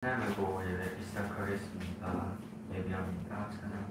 찬양을 보고 예배 시작하겠습니다. 예배합니다. 찬양.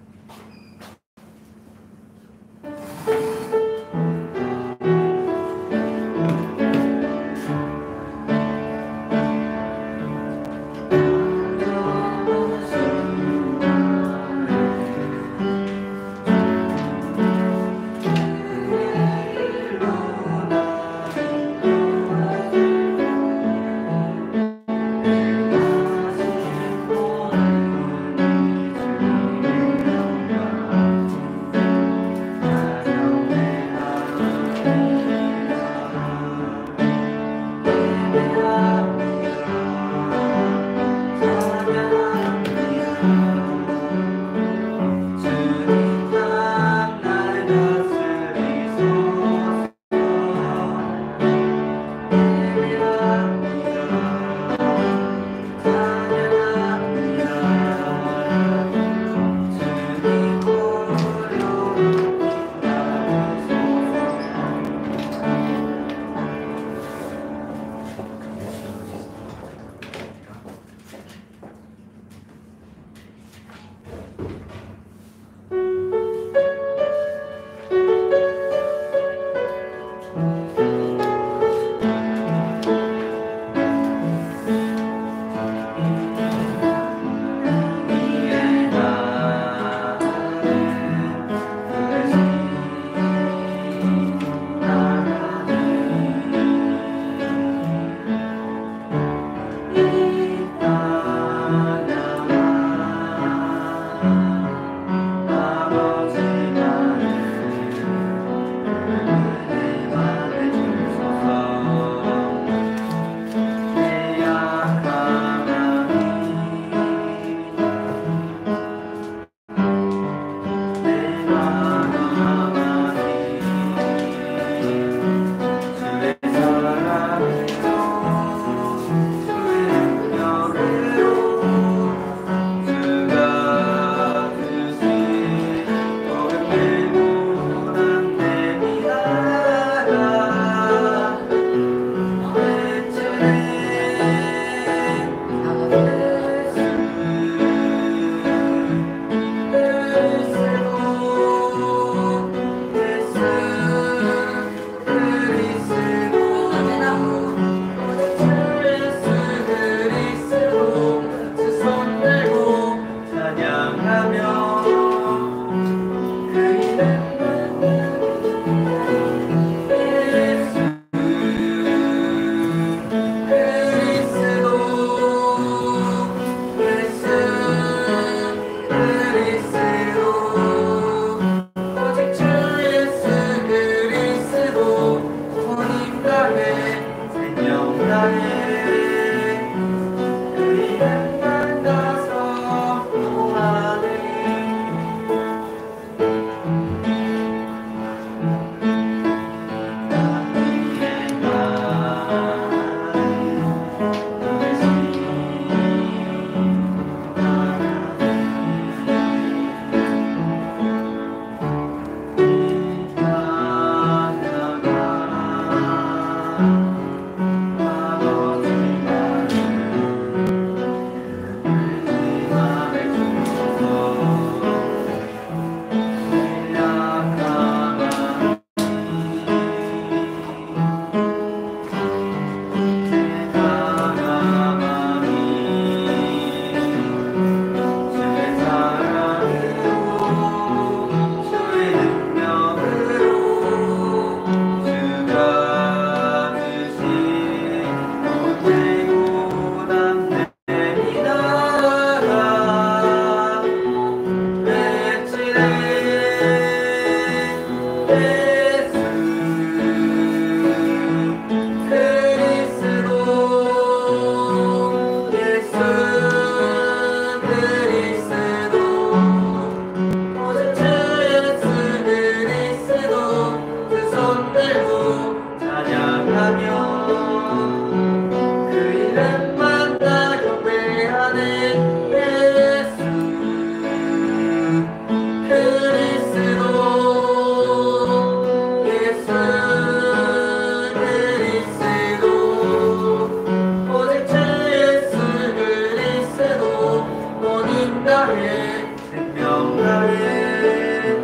다해 생명 다해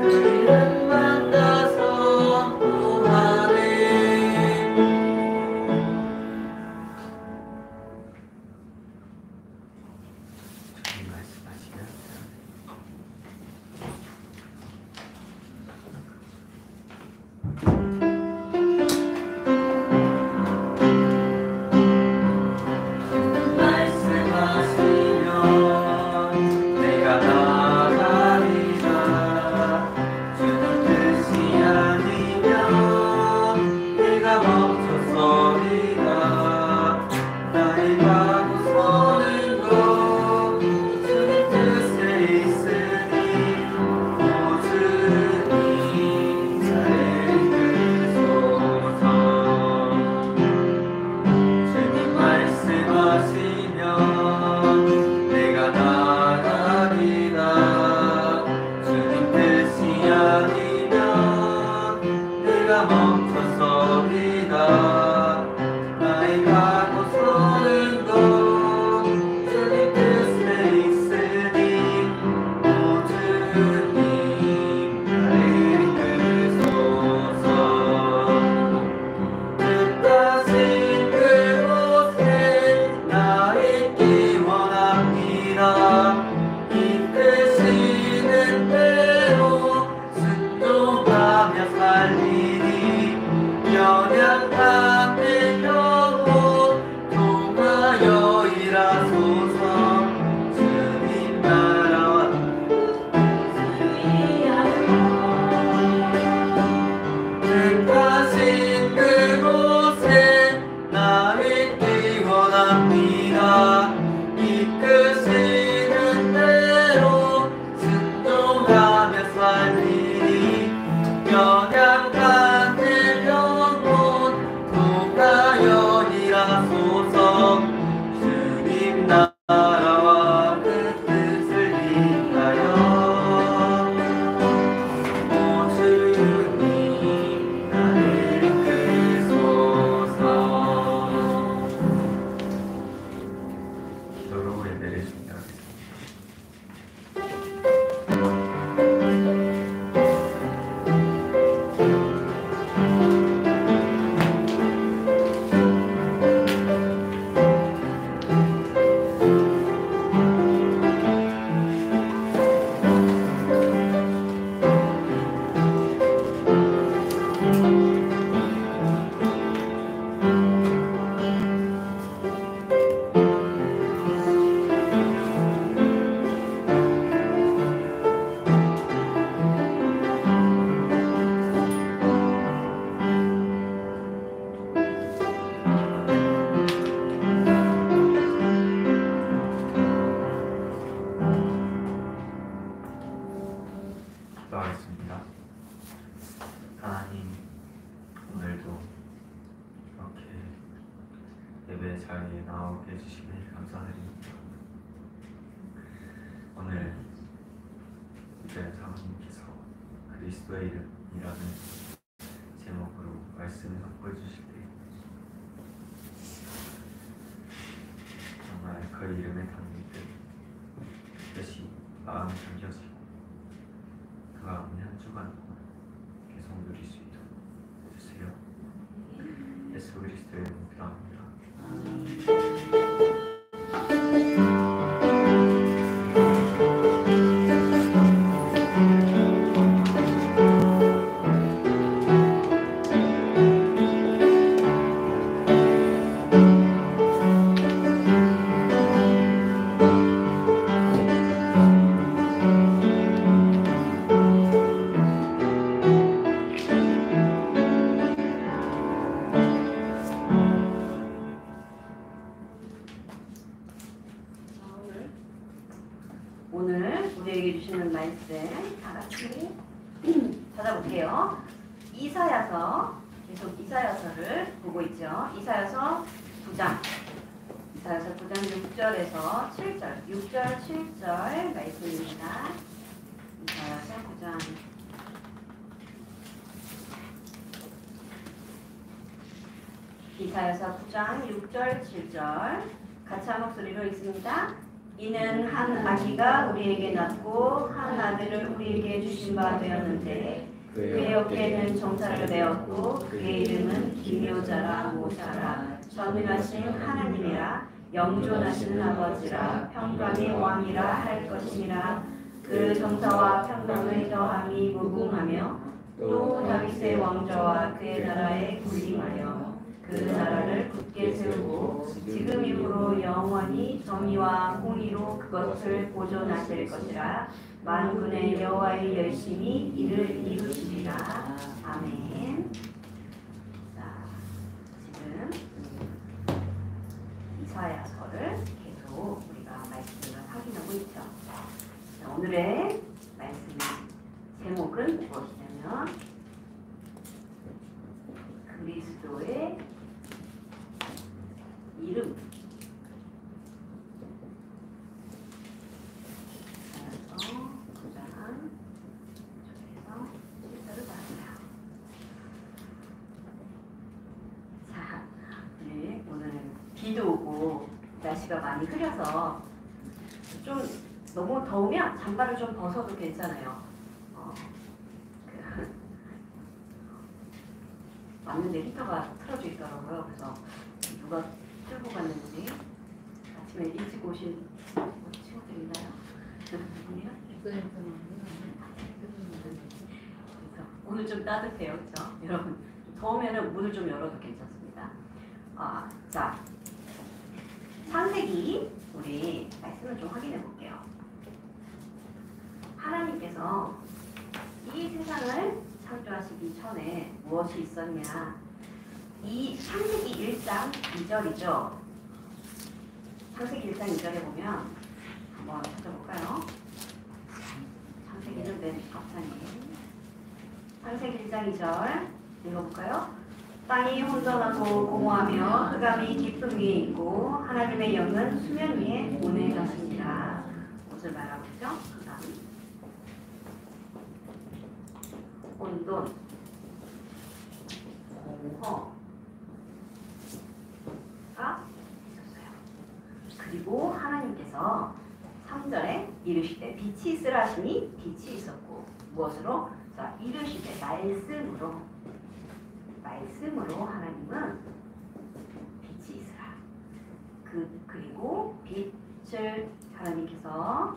그 이름만 다 선포하네. 주님 말씀하시면 기도하겠습니다. 하나님, 오늘도 이렇게 예배 자리에 나오게 해주시길 감사드립니다. 오늘 이제 사모님께서 그리스도의 이름이라는 제목으로 말씀을 선포해주실 때 정말 그 이름에 담길 때 뜻이 마음이 잠겨지고 그 가운데 한 주간 계속 누릴 수 있도록 해주세요. 예수 그리스도의 이름으로 기도합니다. 오늘 우리에게 주시는 말씀 다 같이 찾아볼게요. 이사야서, 계속 이사야서를 보고 있죠. 이사야서 9장 6절에서 7절, 6절, 7절 말씀입니다. 이사야서 9장 6절, 7절 같이 한 목소리로 읽습니다. 이는 한 아기가 우리에게 낳고 한 아들을 우리에게 주신 바 되었는데 그의 어깨에는 정사를 메었고 그의 이름은 기묘자라 모사라 전능하신 하나님이라 영존하신 아버지라 평강의 왕이라 할 것이니라. 그 정사와 평강의 더함이 무궁하며 또 다윗의 왕좌와 그의 나라에 군림하여 그 나라를 굳게 세우고 지금 이후로 영원히 정의와 공의로 그것을 보존하실 것이라. 만군의 여호와의 열심히 이를 이루시리라. 아멘. 자, 지금 이사야서를 계속 우리가 말씀을 확인하고 있죠. 자, 오늘의 말씀 제목은 무엇이냐면 그리스도의 이름. 그래서 9장 쪽에서 실사를 봤어요. 자, 네, 오늘 비도 오고 날씨가 많이 흐려서 좀 너무 더우면 잠바를 좀 벗어도 괜찮아요. 왔는데 히터가 틀어져 있더라고요. 그래서 누가 끌고 갔는지 아침에 일찍 오신 친구들 있나요? 누구요? 그래서 오늘 좀 따뜻해요, 그렇죠? 여러분 더우면은 문을 좀 열어도 괜찮습니다. 자, 창세기 우리 말씀을 좀 확인해 볼게요. 하나님께서 이 세상을 창조하시기 전에 무엇이 있었냐? 이 창세기 1장 2절이죠. 창세기 1장 2절에 보면 한번 찾아볼까요? 창세기는 맨 앞장이에요. 창세기 1장 2절 읽어볼까요? 땅이 혼돈하고 공허하며 흑암이 깊음 위에 있고 하나님의 영은 수면 위에 오늘 가십니다. 무엇을 말하고 있죠? 흑암, 혼돈, 공허가 있었어요. 그리고 하나님께서 3절에 이르시되 빛이 있으라 하시니 빛이 있었고 무엇으로? 자, 이르시되 말씀으로 하나님은 빛이 있으라. 그리고 빛을 하나님께서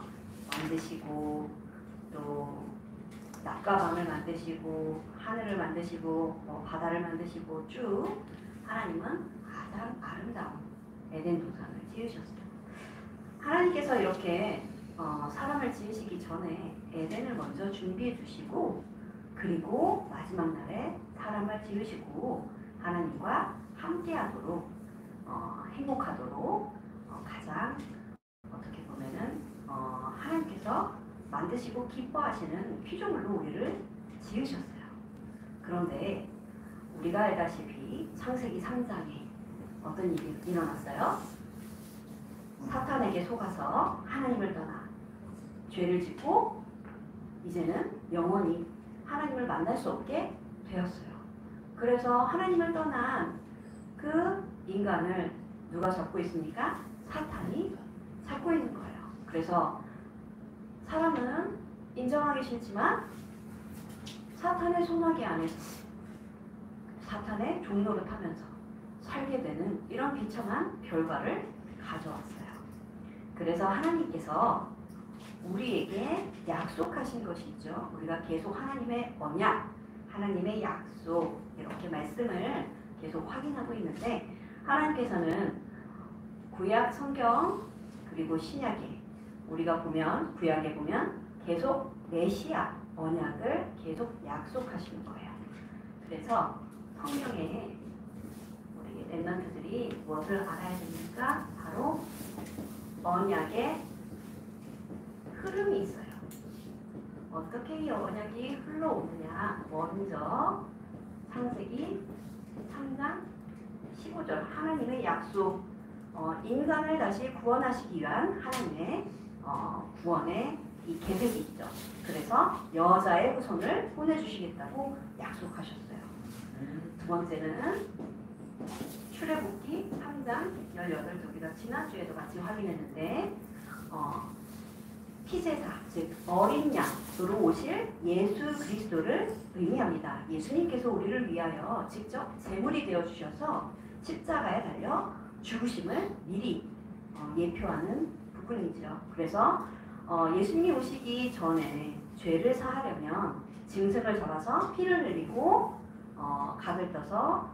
만드시고 또 낮과 밤을 만드시고 하늘을 만드시고 바다를 만드시고 쭉 하나님은 가장 아름다운 에덴 동산을 지으셨어요. 하나님께서 이렇게 사람을 지으시기 전에 에덴을 먼저 준비해 주시고 그리고 마지막 날에 사람을 지으시고 하나님과 함께하도록 행복하도록 가장 어떻게 보면은 하나님께서 만드시고 기뻐하시는 피조물로 우리를 지으셨어요. 그런데 우리가 알다시피 창세기 3장에 어떤 일이 일어났어요? 사탄에게 속아서 하나님을 떠나 죄를 짓고 이제는 영원히 하나님을 만날 수 없게 되었어요. 그래서 하나님을 떠난 그 인간을 누가 잡고 있습니까? 사탄이 잡고 있는 거예요. 그래서 사람은 인정하기 싫지만 사탄의 소나기 안에서 사탄의 종로를 타면서 살게 되는 이런 비참한 결과를 가져왔어요. 그래서 하나님께서 우리에게 약속하신 것이 있죠. 우리가 계속 하나님의 언약, 하나님의 약속 이렇게 말씀을 계속 확인하고 있는데 하나님께서는 구약 성경 그리고 신약에 우리가 보면 구약에 보면 계속 메시아 언약을 계속 약속하시는 거예요. 그래서 성경에 우리 랩런트들이 무엇을 알아야 됩니까? 바로 언약의 흐름이 있어요. 어떻게 이 언약이 흘러오느냐? 먼저 창세기 3장 15절 하나님의 약속, 인간을 다시 구원하시기 위한 하나님의 구원의 이 계획이 있죠. 그래서 여자의 후손을 보내주시겠다고 약속하셨어요. 두 번째는 출애굽기 3장 18절 우리가 지난주에도 같이 확인했는데 피제사, 즉 어린 양으로 오실 예수 그리스도를 의미합니다. 예수님께서 우리를 위하여 직접 제물이 되어 주셔서 십자가에 달려 죽으심을 미리 예표하는 부분이죠. 그래서 예수님이 오시기 전에 죄를 사하려면 짐승을 잡아서 피를 흘리고 각을 떠서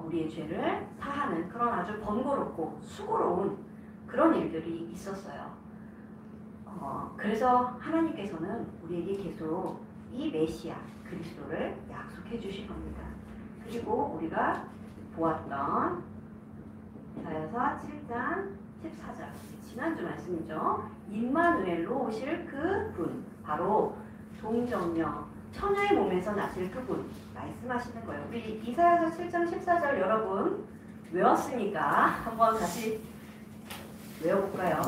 우리의 죄를 사하는 그런 아주 번거롭고 수고로운 그런 일들이 있었어요. 그래서 하나님께서는 우리에게 계속 이 메시아 그리스도를 약속해 주신 겁니다. 그리고 우리가 보았던 이사야서 7장 14절 지난주 말씀이죠. 임마누엘로 오실 그분 바로 동정녀 처녀의 몸에서 나실 그분 말씀하시는 거예요. 우리 이사야서 7장 14절 여러분 외웠으니까 한번 다시 외워볼까요?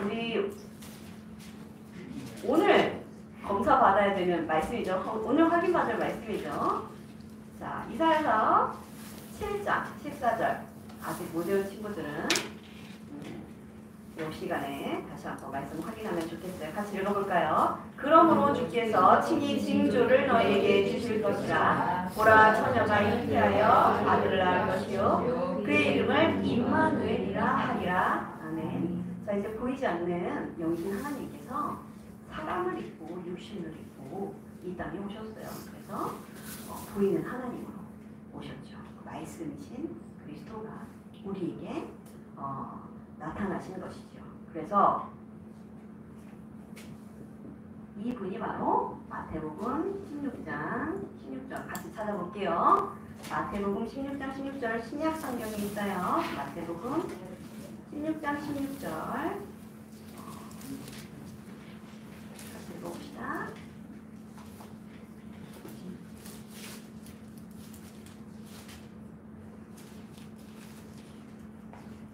우리 오늘 검사 받아야 되는 말씀이죠. 오늘 확인받을 말씀이죠. 자, 이사야서 7장 14절 아직 못 외운 친구들은 이 시간에 다시 한번 말씀 확인하면 좋겠어요. 같이 읽어볼까요? 그러므로 주께서 친히 징조를 너희에게 주실 것이라. 보라, 처녀가 잉태하여 아들을 낳을 것이요 그의 이름을 임마누엘이라 하리라. 아멘. 자, 이제 보이지 않는 영신 하나님께서 사람을 입고 육신을 입고 이 땅에 오셨어요. 그래서 보이는 하나님으로 오셨죠. 말씀이신 그리스도가 우리에게 나타나시는 것이죠. 그래서 이분이 바로 마태복음 16장 같이 찾아볼게요. 마태복음 16장 16절 신약 성경에 있어요. 마태복음 16장 16절 같이 읽어봅시다.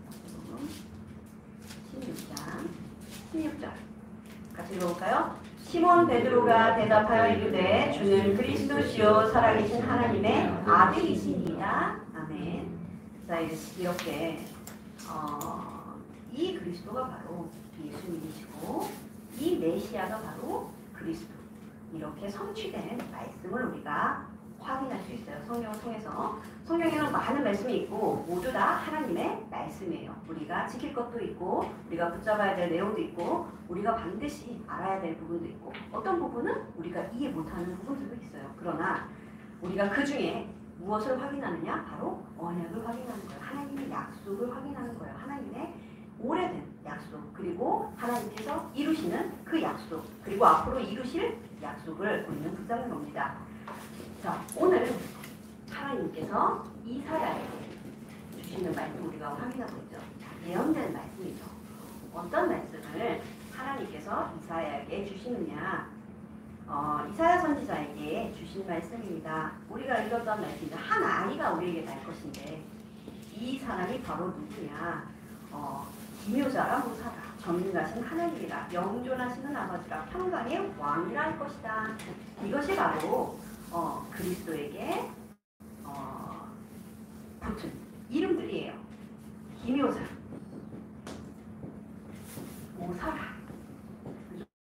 마태복음 16장 16절 같이 읽어볼까요? 시몬 베드로가 대답하여 이르되 주는 그리스도시요 살아계신 하나님의 아들이시니이다. 아멘. 자, 이렇게 이 그리스도가 바로 예수님이시고 이 메시아가 바로 그리스도 이렇게 성취된 말씀을 우리가 확인할 수 있어요. 성경을 통해서. 성경에는 많은 말씀이 있고 모두 다 하나님의 말씀이에요. 우리가 지킬 것도 있고 우리가 붙잡아야 될 내용도 있고 우리가 반드시 알아야 될 부분도 있고 어떤 부분은 우리가 이해 못하는 부분들도 있어요. 그러나 우리가 그 중에 무엇을 확인하느냐? 바로 언약을 확인하는 거예요. 하나님의 약속을 확인하는 거예요. 하나님의 오래된 약속 그리고 하나님께서 이루시는 그 약속 그리고 앞으로 이루실 약속을 우리는 붙잡는 겁니다. 자, 오늘 하나님께서 이사야에게 주시는 말씀 우리가 확인하고 있죠. 예언된 말씀이죠. 어떤 말씀을 하나님께서 이사야에게 주시느냐? 이사야 선지자에게 주신 말씀입니다. 우리가 읽었던 말씀입니다. 한 아이가 우리에게 날 것인데 이 사람이 바로 누구냐? 기묘자라 무사라 전능하신 하나님이라 영존하시는 아버지라 평강의 왕이라 할 것이다. 이것이 바로 그리스도에게 붙은 이름들이에요. 기묘자, 무사라.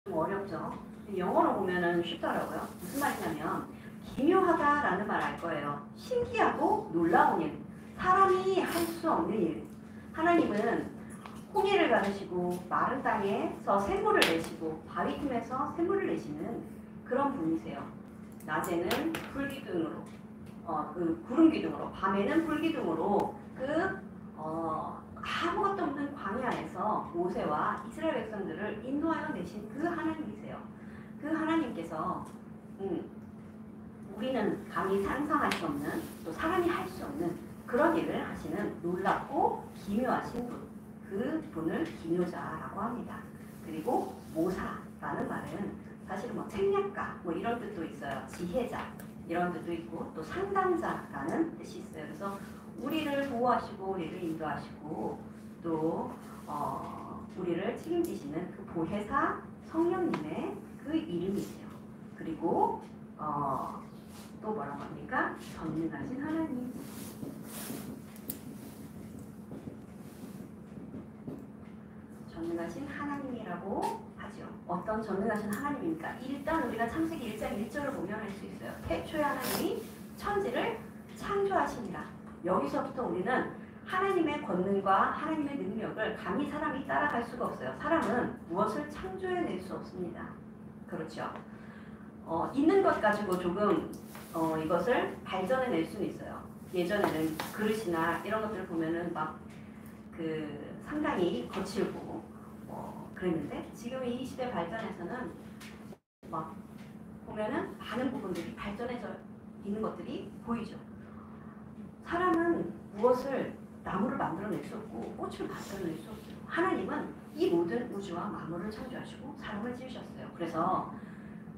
좀 어렵죠? 영어로 보면은 쉽더라고요. 무슨 말이냐면 기묘하다라는 말 알 거예요. 신기하고 놀라운 일, 사람이 할 수 없는 일. 하나님은 홍해를 가르시고 마른 땅에서 샘물을 내시고 바위 틈에서 샘물을 내시는 그런 분이세요. 낮에는 불기둥으로, 구름 기둥으로, 밤에는 불기둥으로 아무것도 없는 광야에서 모세와 이스라엘 백성들을 인도하여 내신 그 하나님이세요. 그 하나님께서 우리는 감히 상상할 수 없는 또 사람이 할 수 없는 그런 일을 하시는 놀랍고 기묘하신 분, 그 분을 기묘자라고 합니다. 그리고 모사라는 말은 사실 책략가 이런 뜻도 있어요. 지혜자 이런 뜻도 있고 또 상담자라는 뜻이 있어요. 그래서 우리를 보호하시고 우리를 인도하시고 또 우리를 책임지시는 그 보혜사 성령님의 그 이름이죠. 그리고 또 뭐라고 합니까? 전능하신 하나님. 전능하신 하나님이라고 하죠. 어떤 전능하신 하나님입니까? 일단 우리가 창세기 1장 1절을 보면 알 수 있어요. 태초에 하나님이 천지를 창조하시니라. 여기서부터 우리는 하나님의 권능과 하나님의 능력을 감히 사람이 따라갈 수가 없어요. 사람은 무엇을 창조해낼 수 없습니다. 그렇죠. 있는 것 가지고 조금 이것을 발전해낼 수는 있어요. 예전에는 그릇이나 이런 것들을 보면은 막 상당히 거칠고 그랬는데 지금 이 시대 발전에서는 막 보면은 많은 부분들이 발전해져 있는 것들이 보이죠. 사람은 무엇을 나무를 만들어낼 수 없고 꽃을 만들어낼 수 없어요. 하나님은 이 모든 우주와 만물을 창조하시고 사람을 지으셨어요. 그래서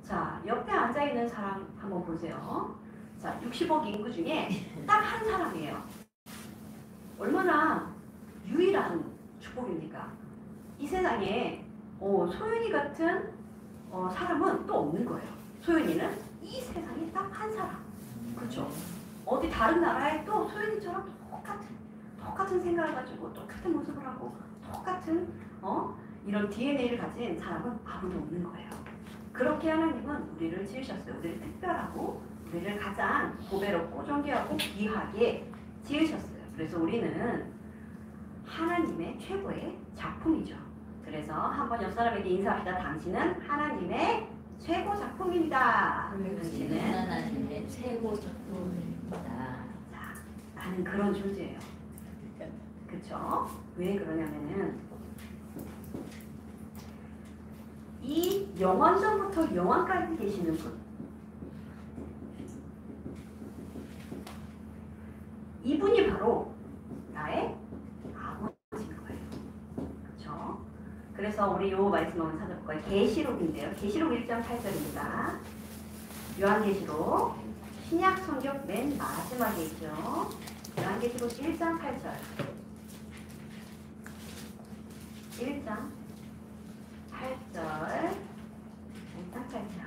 자, 옆에 앉아있는 사람 한번 보세요. 자, 60억 인구 중에 딱 한 사람이에요. 얼마나 유일한 축복입니까? 이 세상에 소윤이 같은 사람은 또 없는 거예요. 소윤이는 이 세상에 딱 한 사람. 그렇죠? 어디 다른 나라에 또 소윤이처럼 똑같은 생각을 가지고 똑같은 모습을 하고 똑같은 이런 DNA를 가진 사람은 아무도 없는 거예요. 그렇게 하나님은 우리를 지으셨어요. 우리를 특별하고 우리를 가장 보배롭고 존귀하고 귀하게 지으셨어요. 그래서 우리는 하나님의 최고의 작품이죠. 그래서 한번 옆 사람에게 인사합시다. 당신은 하나님의 최고 작품입니다. 당신은 하나님의 최고 작품입니다. 자, 나는 그런 존재예요. 그렇죠? 왜 그러냐면은 이 영원전부터 영원까지 계시는 분, 이분이 바로 나의 아버지인 거예요. 그렇죠? 그래서 우리 요 말씀 한번 찾아볼 거예요. 계시록인데요. 계시록 1장 8절입니다. 요한계시록 신약 성경 맨 마지막에 있죠. 요한계시록 1장 8절. 1장 8절. 1장 8절.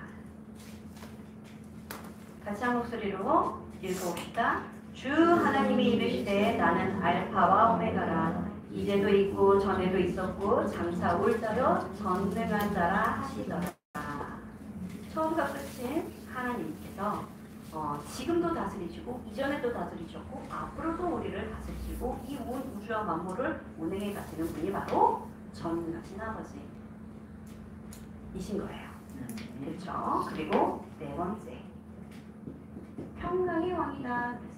같이 한 목소리로 읽어봅시다. 주 하나님이 이르시되 나는 알파와 오메가라. 이제도 있고 전에도 있었고 장차 올 자로 전능한 자라 하시더라. 처음과 끝인 하나님께서 지금도 다스리시고 이전에도 다스리셨고 앞으로도 우리를 다스리시고 이 온 우주와 만물을 운행해 가시는 분이 바로 전능하신 아버지이신 거예요. 그렇죠? 그리고 네 번째, 평강의 왕이다 그랬어요.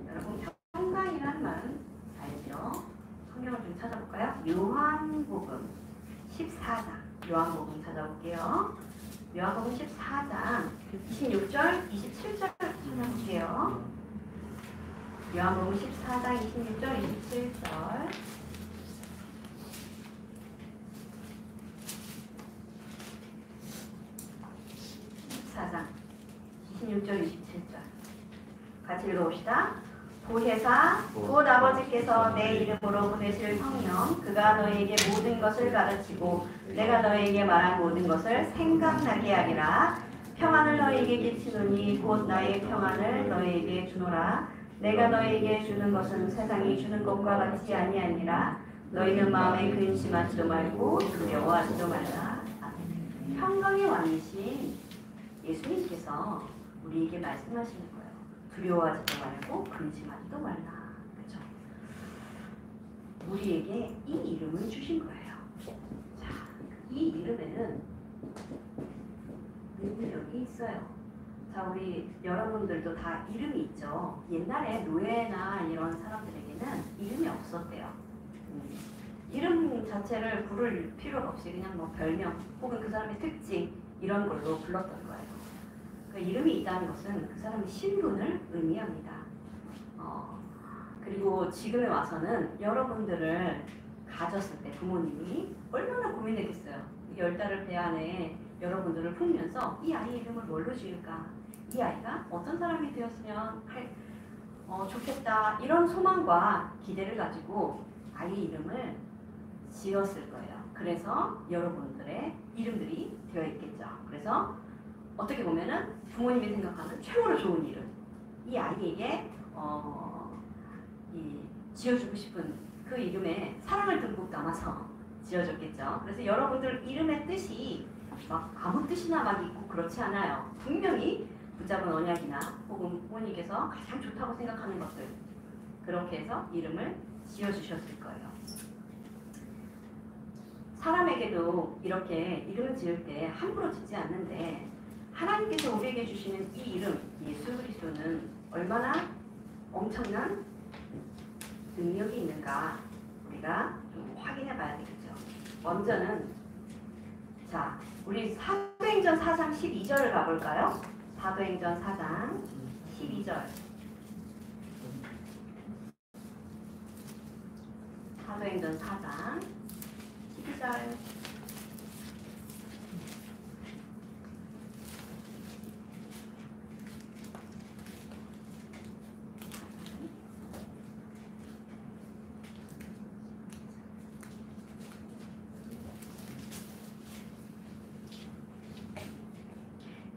여러분 평강이라는 말은 알죠? 성경을 좀 찾아볼까요? 요한복음 14장. 요한복음 찾아볼게요. 요한복음 14장 26절, 27절 찾아볼게요. 요한복음 14장 26절, 27절. 14장 26절, 27절. 같이 읽어봅시다. 보혜사 곧 아버지께서 내 이름으로 보내실 성령 그가 너희에게 모든 것을 가르치고 내가 너희에게 말한 모든 것을 생각나게 하리라. 평안을 너희에게 끼치노니 곧 나의 평안을 너희에게 주노라. 내가 너희에게 주는 것은 세상이 주는 것과 같이 아니하니라. 너희는 마음에 근심하지도 말고 두려워하지도 말라. 아멘. 평강의 왕이신 예수님께서 우리에게 말씀하시는 거예요. 두려워하지도 말고 근심하지도 말라. 그렇죠? 우리에게 이 이름을 주신 거예요. 자, 이 이름에는 능력이 있어요. 자, 우리 여러분들도 다 이름이 있죠. 옛날에 노예나 이런 사람들에게는 이름이 없었대요. 이름 자체를 부를 필요가 없이 그냥 뭐 별명 혹은 그 사람의 특징 이런 걸로 불렀던 거예요. 그 이름이 있다는 것은 그 사람의 신분을 의미합니다. 그리고 지금에 와서는 여러분들을 가졌을 때 부모님이 얼마나 고민했겠어요. 10달을 배 안에 여러분들을 품으면서 이 아이 이름을 뭘로 지을까? 이 아이가 어떤 사람이 되었으면 좋겠다. 이런 소망과 기대를 가지고 아이 이름을 지었을 거예요. 그래서 여러분들의 이름들이 되어 있겠죠. 그래서 어떻게 보면은 부모님이 생각하는 최고로 좋은 이름, 이 아이에게 지어주고 싶은 그 이름에 사랑을 듬뿍 담아서 지어졌겠죠. 그래서 여러분들 이름의 뜻이 막 아무 뜻이나 막 있고 그렇지 않아요. 분명히 붙잡은 언약이나 혹은 부모님께서 가장 좋다고 생각하는 것들 그렇게 해서 이름을 지어주셨을 거예요. 사람에게도 이렇게 이름을 지을 때 함부로 짓지 않는데 하나님께서 우리에게 주시는 이 이름 예수 그리스도는 얼마나 엄청난 능력이 있는가 우리가 좀 확인해 봐야 되겠죠. 먼저는 자 우리 사도행전 4장 12절을 가볼까요? 사도행전 4장 12절 사도행전 4장 12절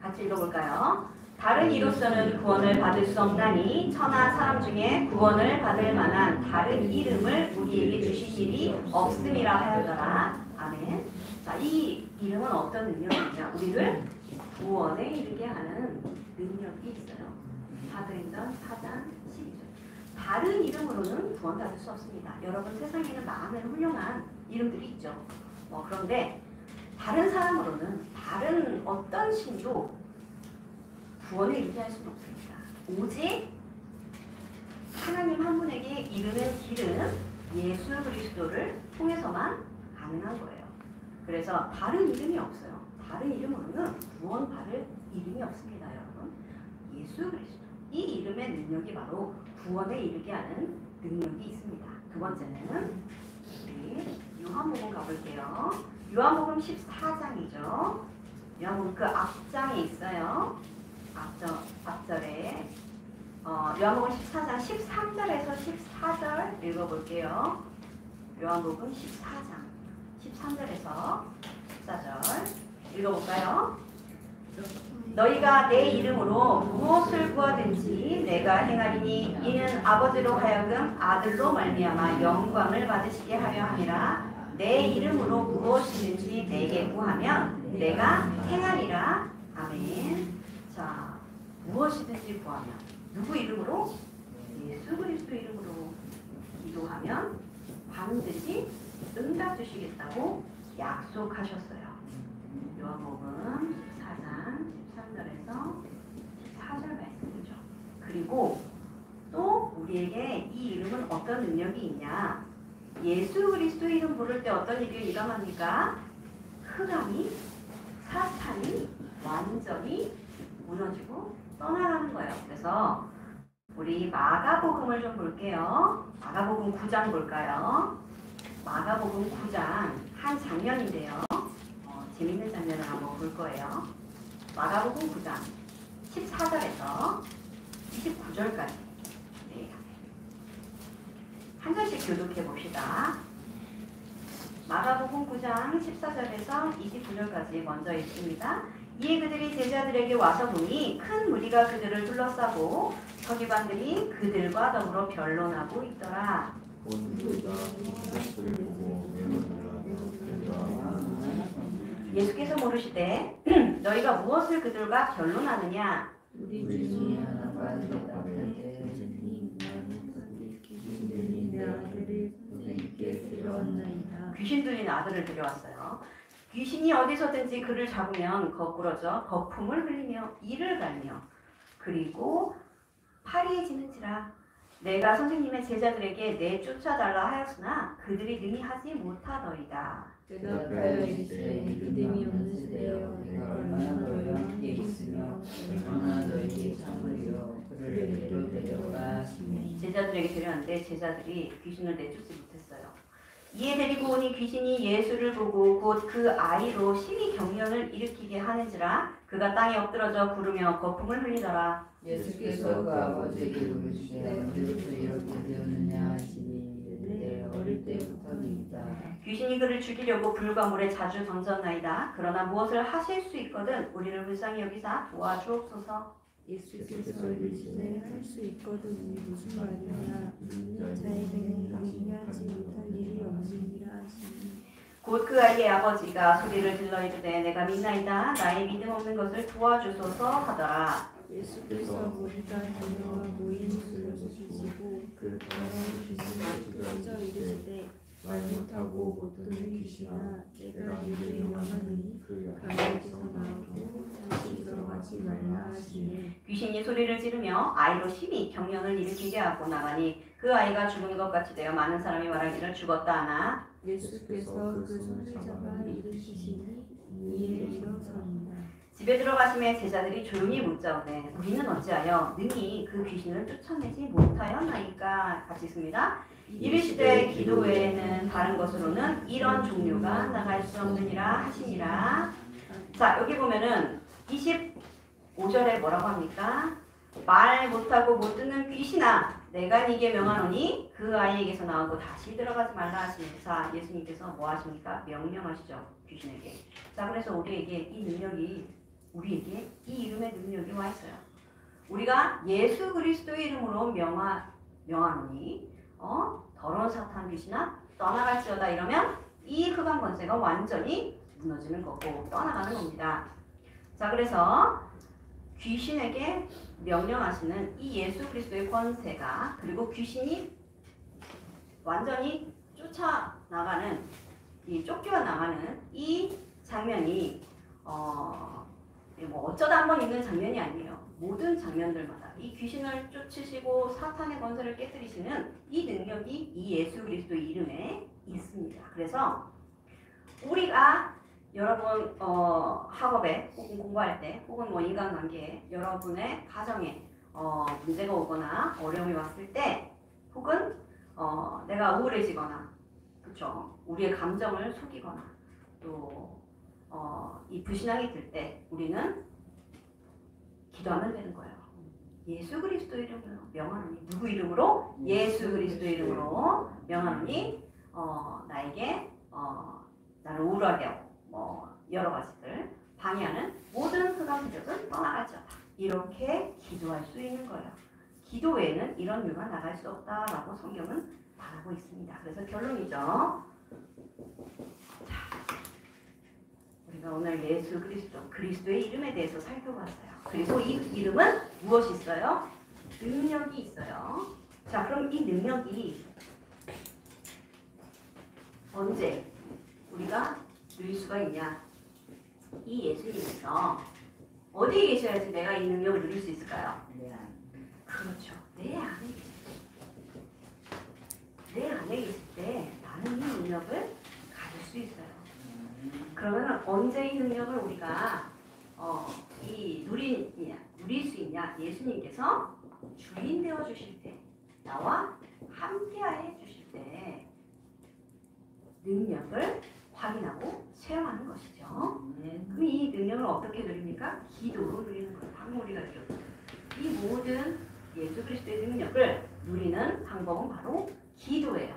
같이 읽어볼까요? 다른 이로서는 구원을 받을 수 없나니 천하 사람 중에 구원을 받을 만한 다른 이름을 우리에게 주신 일이 없음이라 하였더라. 아멘. 자, 이 이름은 어떤 능력이냐? 우리를 구원에 이르게 하는 능력이 있어요. 사도행전 4장 12절. 다른 이름으로는 구원받을 수 없습니다. 여러분 세상에는 많은 훌륭한 이름들이 있죠. 그런데 다른 사람으로는 다른 어떤 신도 구원을 이루게 할 수는 없습니다. 오직 하나님 한 분에게 이르는 길은 예수 그리스도를 통해서만 가능한 거예요. 그래서 다른 이름이 없어요. 다른 이름으로는 구원받을 이름이 없습니다, 여러분. 예수 그리스도. 이 이름의 능력이 바로 구원에 이르게 하는 능력이 있습니다. 두 번째는 우리 요한복음 가볼게요. 요한복음 14장이죠. 요한복음 그 앞장에 있어요. 앞절에 요한복음 14장 13절에서 14절 읽어볼게요. 요한복음 14장 13절에서 14절 읽어볼까요? 너희가 내 이름으로 무엇을 구하든지 내가 행하리니 이는 아버지로 하여금 아들로 말미암아 영광을 받으시게 하려 함이라. 내 이름으로 무엇이든지 내게 구하면 내가 행하리라. 아멘. 자, 무엇이든지 구하면 누구 이름으로? 예수 그리스도 이름으로 기도하면 반드시 응답 주시겠다고 약속하셨어요. 요한복음 14장 13절에서 14절 말씀이죠. 그리고 또 우리에게 이 이름은 어떤 능력이 있냐? 예수 그리스도 이름 부를 때 어떤 일이 일어납니까? 흑암이 사탄이 완전히 무너지고 떠나가는 거예요. 그래서 우리 마가복음을 좀 볼게요. 마가복음 9장 볼까요? 마가복음 9장 한 장면인데요. 재밌는 장면을 한번 볼 거예요. 마가복음 9장 14절에서 29절까지 네. 한 절씩 교독해 봅시다. 마가복음 9장 14절에서 29절까지 먼저 읽습니다. 이에 그들이 제자들에게 와서 보니 큰 무리가 그들을 둘러싸고 서기관들이 그들과 더불어 변론하고 있더라. 예수께서 물으시되 너희가 무엇을 그들과 변론하느냐? 우리 중에 하나가 대답하되 귀신 들린 아들을 선생님께 데려왔나이다. 귀신 들린 아들을 데려왔어요. 귀신이 어디서든지 그를 잡으면 거꾸러져 거품을 흘리며 이를 갈며 그리고 파리해지는지라. 내가 선생님의 제자들에게 내쫓아달라 하였으나 그들이 능히 하지 못하더이다. 대답하여 이르시되 믿음이 없는 세대여 내가 얼마나 너희와 함께 있으며 얼마나 너희에게 참으리요. 그를 내로 데려오라 하시니 제자들에게 데려왔는데 제자들이 귀신을 내쫓지 못했어요. 이에 데리고 오니 귀신이 예수를 보고 곧 그 아이로 심히 경련을 일으키게 하는지라. 그가 땅에 엎드러져 구르며 거품을 흘리더라. 예수께서 그 아버지에게 물으시되 언제부터 이렇게 되었느냐 하시니 내 어릴 때부터니이다. 귀신이 그를 죽이려고 불과 물에 자주 던졌나이다. 그러나 무엇을 하실 수 있거든 우리를 불쌍히 여기사 도와주옵소서. 예수께서 이르시되 할 수 있거든 무슨 말이냐? 믿는 자에게는 당신이 하지 못할 일이 없느니라 하시니 곧 그 아이의 아버지가 소리를 질러 이르되 내가 믿나이다 나의 믿음 없는 것을 도와주소서 하더라. 예수께서 머리가 달려와 노인 술을 주시고 그 더러운 귀신을 쫓아 이르시되 말 못하고 못 듣는 귀신아 내가 너에게 명하노니 가까이서 나오고 다시 들어가지 말라 하시니 귀신이 소리를 지르며 아이로 심히 경련을 일으키게 하고 나가니 그 아이가 죽은 것 같이 되어 많은 사람이 말하기를 죽었다 하나 예수께서 그 손을 잡아 일으키시니 이에 일어서니라. 집에 들어가심에 제자들이 조용히 묻자오되 우리는 어찌하여 능히 그 귀신을 쫓아내지 못하였나이까. 같이 읽습니다. 이르시되 기도 외에는 다른 것으로는 이런 종류가 나갈 수 없느니라 하시니라. 자 여기 보면은 25절에 뭐라고 합니까? 말 못하고 못 듣는 귀신아 내가 네게 명하노니 그 아이에게서 나오고 다시 들어가지 말라 하시니. 자 예수님께서 뭐 하십니까? 명령하시죠 귀신에게. 자 그래서 우리에게 이 능력이 우리에게 이 이름의 능력이 와 있어요. 우리가 예수 그리스도의 이름으로 명하노니 더러운 사탄 귀신아 떠나갈지어다 이러면 이 흑암 권세가 완전히 무너지는 거고 떠나가는 겁니다. 자 그래서 귀신에게 명령하시는 이 예수 그리스도의 권세가 그리고 귀신이 완전히 쫓아나가는 이 쫓겨 나가는 이 장면이 뭐 어쩌다 한번 있는 장면이 아니에요. 모든 장면들마다 이 귀신을 쫓으시고 사탄의 권세를 깨뜨리시는 이 능력이 이 예수 그리스도의 이름에 있습니다. 그래서 우리가 여러분 학업에 혹은 공부할 때 혹은 뭐 인간관계에 여러분의 가정에 문제가 오거나 어려움이 왔을 때 혹은 내가 우울해지거나 그렇죠. 우리의 감정을 속이거나 또 이 불신앙이 들 때 우리는 기도하면 되는 거예요. 예수 그리스도 이름으로 명하노니 누구 이름으로? 예수 그리스도 이름으로 명하노니 나에게 나를 우울하게 하고 뭐 여러 가지들 방해하는 모든 흑암 세력은 떠나가죠. 이렇게 기도할 수 있는 거예요. 기도 외에는 이런 유가 나갈 수 없다라고 성경은 말하고 있습니다. 그래서 결론이죠. 우리가 오늘 예수 그리스도의 이름에 대해서 살펴봤어요. 그리고 이 이름은 무엇이 있어요? 능력이 있어요. 자, 그럼 이 능력이 언제 우리가 누릴 수가 있냐? 이 예수님께서 어디에 계셔야지 내가 이 능력을 누릴 수 있을까요? 그렇죠. 내 안에 계실 때. 내 안에 계실 때 나는 이 능력을 가질 수 있어요. 그러면 언제 이 능력을 우리가 누릴 수 있냐? 예수님께서 주인 되어 주실 때, 나와 함께하여 주실 때 능력을 확인하고 체험하는 것이죠. 그럼 이 능력을 어떻게 누립니까? 기도로 누리는 거예요. 방금 우리가 느꼈죠. 이 모든 예수 그리스도의 능력을 누리는 방법은 바로 기도예요.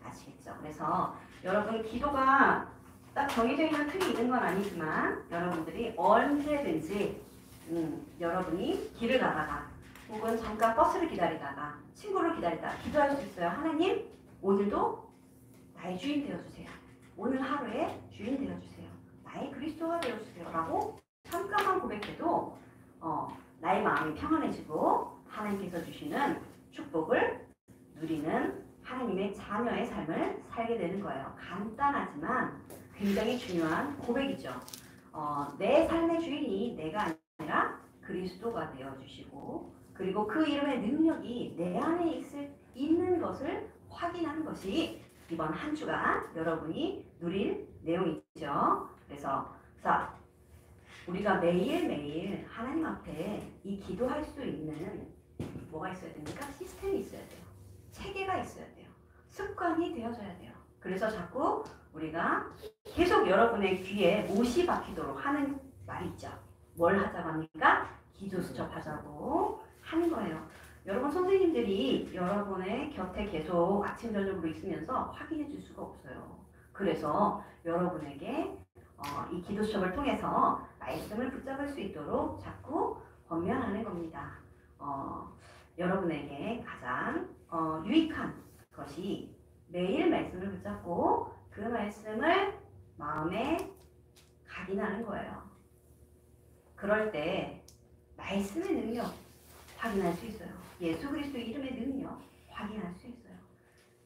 아시겠죠? 그래서 여러분 기도가 딱 정해져 있는 틀이 있는 건 아니지만 여러분들이 언제든지 여러분이 길을 가다가 혹은 잠깐 버스를 기다리다가 친구를 기다리다가 기도할 수 있어요. 하나님 오늘도 나의 주인 되어주세요. 오늘 하루에 주인 되어주세요. 나의 그리스도가 되어주세요. 라고 잠깐만 고백해도 나의 마음이 평안해지고 하나님께서 주시는 축복을 누리는 하나님의 자녀의 삶을 살게 되는 거예요. 간단하지만 굉장히 중요한 고백이죠. 내 삶의 주인이 내가 아니라 그리스도가 되어주시고 그리고 그 이름의 능력이 내 안에 있는 것을 확인하는 것이 이번 한 주간 여러분이 누릴 내용이죠. 그래서 자 우리가 매일매일 하나님 앞에 이 기도할 수 있는 뭐가 있어야 됩니까? 시스템이 있어야 돼요. 체계가 있어야 돼요. 습관이 되어져야 돼요. 그래서 자꾸 우리가 계속 여러분의 귀에 못이 박히도록 하는 말이 있죠. 뭘 하자고 합니까? 기도 수첩하자고 하는 거예요. 여러분 선생님들이 여러분의 곁에 계속 아침 저녁으로 있으면서 확인해 줄 수가 없어요. 그래서 여러분에게 이 기도 수첩을 통해서 말씀을 붙잡을 수 있도록 자꾸 권면하는 겁니다. 여러분에게 가장 유익한 것이 매일 말씀을 붙잡고 그 말씀을 마음에 각인하는 거예요. 그럴 때 말씀의 능력 확인할 수 있어요. 예수 그리스도 이름의 능력 확인할 수 있어요.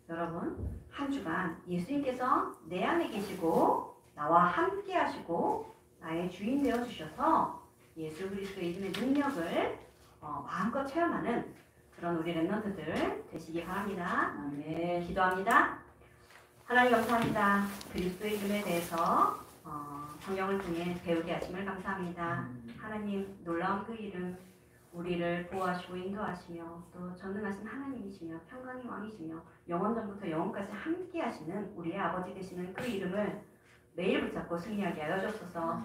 여러분, 한 주간 예수님께서 내 안에 계시고 나와 함께 하시고 나의 주인 되어 주셔서 예수 그리스도 이름의 능력을 마음껏 체험하는 그런 우리 렘넌트들 되시기 바랍니다. 아멘. 기도합니다. 하나님 감사합니다. 그리스도의 이름에 대해서 성경을 통해 배우게 하심을 감사합니다. 하나님 놀라운 그 이름 우리를 보호하시고 인도하시며 또 전능하신 하나님이시며 평강의 왕이시며 영원전부터 영원까지 함께 하시는 우리의 아버지 되시는 그 이름을 매일 붙잡고 승리하게 하여 주옵소서.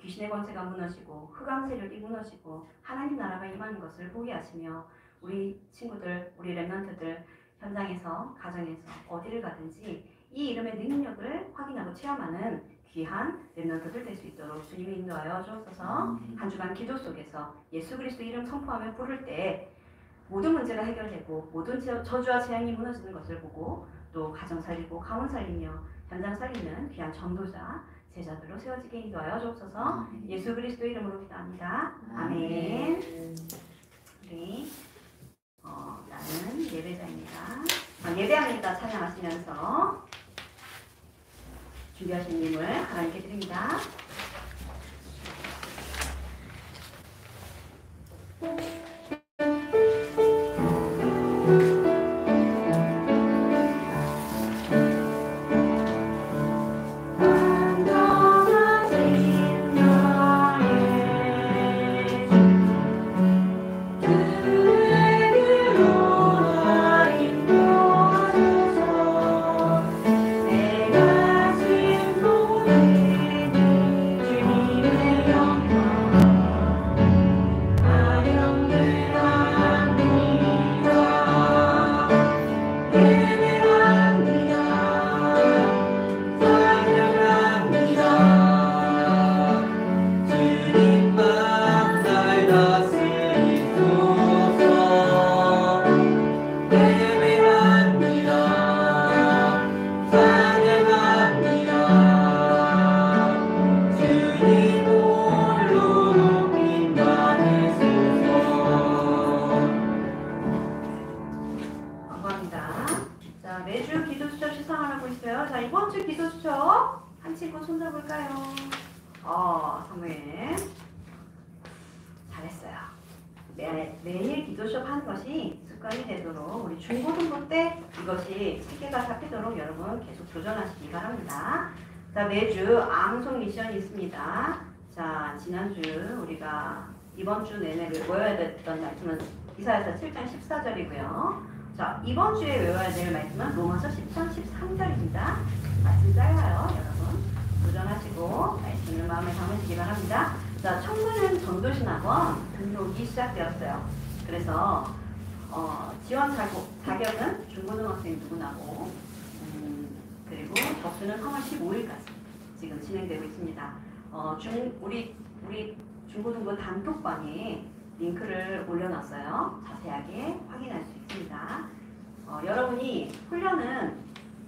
귀신의 권세가 무너지고 흑암 세력이 무너지고 하나님 나라가 임하는 것을 보게 하시며 우리 친구들, 우리 렘넌트들 현장에서, 가정에서 어디를 가든지 이 이름의 능력을 확인하고 체험하는 귀한 렘넌트들 될 수 있도록 주님이 인도하여 주옵소서. 한 주간 기도 속에서 예수 그리스도 이름 선포하며 부를 때 모든 문제가 해결되고 모든 저주와 재앙이 무너지는 것을 보고 또 가정 살리고 가문 살리며 현장 살리는 귀한 전도자, 제자들로 세워지게 인도하여 주옵소서. 예수 그리스도 이름으로 기도합니다. 아멘. 우리 나는 예배자입니다. 예배합니다. 찬양하시면서 준비하신 님을 하나님께 드립니다. 사무엘 잘했어요. 매일 기도 수업 하는 것이 습관이 되도록 우리 중고등부 때 이것이 체계가 잡히도록 여러분 계속 도전하시기 바랍니다. 자, 매주 암송 미션이 있습니다. 자, 지난주 우리가 이번 주 내내 외워야 됐던 말씀은 이사야서 7장 14절이고요. 자, 이번 주에 외워야 될 말씀은 로마서 10장 13절입니다. 말씀 짧아요, 여러분. 도전하시고 말씀을 마음에 담으시기 바랍니다. 자, 청소년 전도신학원 등록이 시작되었어요. 그래서 지원 자격은 중고등학생 누구나고 그리고 접수는 3월 15일까지 지금 진행되고 있습니다. 우리 중고등부 단톡방에 링크를 올려놨어요. 자세하게 확인할 수 있습니다. 여러분이 훈련은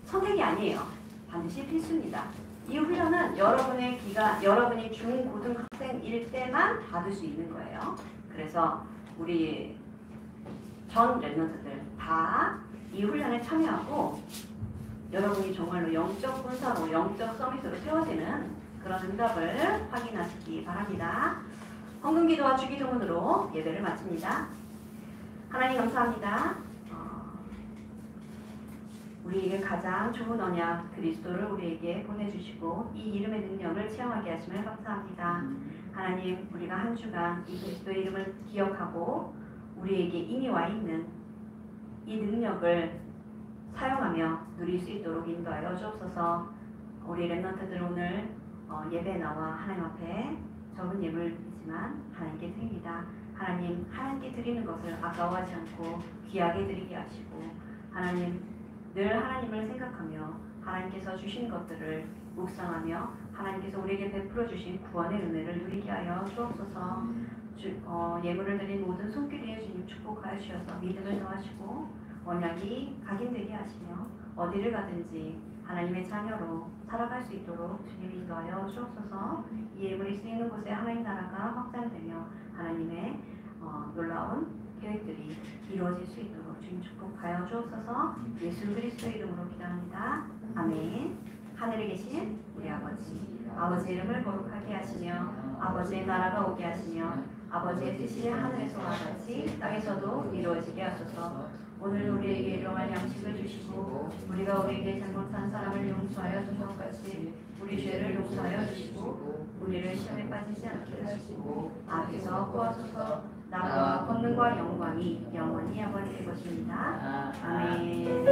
선택이 아니에요. 반드시 필수입니다. 이 훈련은 여러분이 중고등학생일 때만 받을 수 있는 거예요. 그래서 우리 전 렘넌트들 다 이 훈련에 참여하고 여러분이 정말로 영적 군사로, 영적 서밋으로 세워지는 그런 응답을 확인하시기 바랍니다. 헌금기도와 주기도문으로 예배를 마칩니다. 하나님 감사합니다. 우리에게 가장 좋은 언약 그리스도를 우리에게 보내주시고 이 이름의 능력을 체험하게 하심을 감사합니다. 하나님, 우리가 한 주간 이 그리스도의 이름을 기억하고 우리에게 이미 와 있는 이 능력을 사용하며 누릴 수 있도록 인도하여 주옵소서. 우리 렘넌트들 오늘 예배에 나와 하나님 앞에 적은 예물이지만 하나님께 드립니다. 하나님, 하나님께 드리는 것을 아까워하지 않고 귀하게 드리게 하시고 하나님, 늘 하나님을 생각하며 하나님께서 주신 것들을 묵상하며 하나님께서 우리에게 베풀어 주신 구원의 은혜를 누리게 하여 주옵소서. 예물을 드린 모든 손길에 주님 축복하여 주셔서 믿음을 더하시고 언약이 각인되게 하시며 어디를 가든지 하나님의 자녀로 살아갈 수 있도록 주님이 인도하여 주옵소서. 이 예물이 쓰이는 곳에 하나님 나라가 확장되며 하나님의 놀라운 계획들이 이루어질 수 있도록 주님 축복하여 주옵소서. 예수 그리스도의 이름으로 기도합니다. 아멘. 하늘에 계신 우리 아버지 이름을 거룩하게 하시며 아버지의 나라가 오게 하시며 아버지의 뜻이 하늘에서와 같이 땅에서도 이루어지게 하소서. 오늘 우리에게 일용할 양식을 주시고 우리가 우리에게 잘못한 사람을 용서하여 준 것 같이 우리 죄를 용서하여 주시고 우리를 시험에 빠지지 않게 하시고 악에서 구하소서. 나라와 권능과 영광이 영원히 아버지의 것입니다. 아멘.